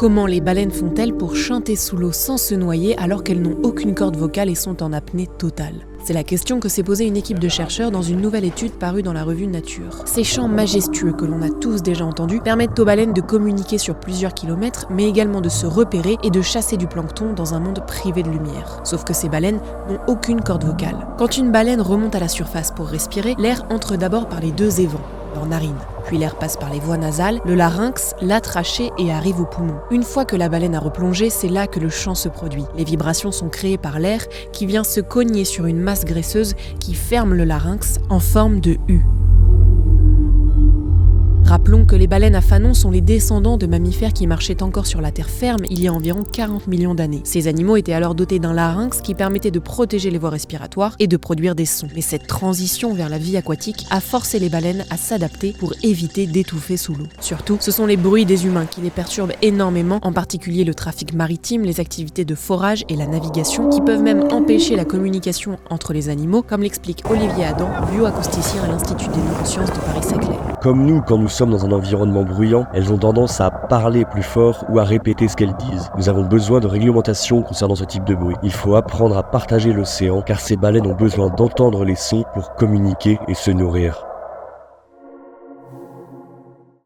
Comment les baleines font-elles pour chanter sous l'eau sans se noyer alors qu'elles n'ont aucune corde vocale et sont en apnée totale? C'est la question que s'est posée une équipe de chercheurs dans une nouvelle étude parue dans la revue Nature. Ces chants majestueux que l'on a tous déjà entendus permettent aux baleines de communiquer sur plusieurs kilomètres, mais également de se repérer et de chasser du plancton dans un monde privé de lumière. Sauf que ces baleines n'ont aucune corde vocale. Quand une baleine remonte à la surface pour respirer, l'air entre d'abord par les deux évents, leurs narines. Puis l'air passe par les voies nasales, le larynx, la trachée et arrive aux poumons. Une fois que la baleine a replongé, c'est là que le chant se produit. Les vibrations sont créées par l'air qui vient se cogner sur une masse graisseuse qui ferme le larynx en forme de U. Rappelons que les baleines à fanon sont les descendants de mammifères qui marchaient encore sur la terre ferme il y a environ 40 millions d'années. Ces animaux étaient alors dotés d'un larynx qui permettait de protéger les voies respiratoires et de produire des sons. Mais cette transition vers la vie aquatique a forcé les baleines à s'adapter pour éviter d'étouffer sous l'eau. Surtout, ce sont les bruits des humains qui les perturbent énormément, en particulier le trafic maritime, les activités de forage et la navigation, qui peuvent même empêcher la communication entre les animaux, comme l'explique Olivier Adam, bioacousticien à l'Institut des neurosciences de Paris-Saclay. Comme nous, quand nous sommes dans un environnement bruyant, elles ont tendance à parler plus fort ou à répéter ce qu'elles disent. Nous avons besoin de réglementation concernant ce type de bruit. Il faut apprendre à partager l'océan, car ces baleines ont besoin d'entendre les sons pour communiquer et se nourrir.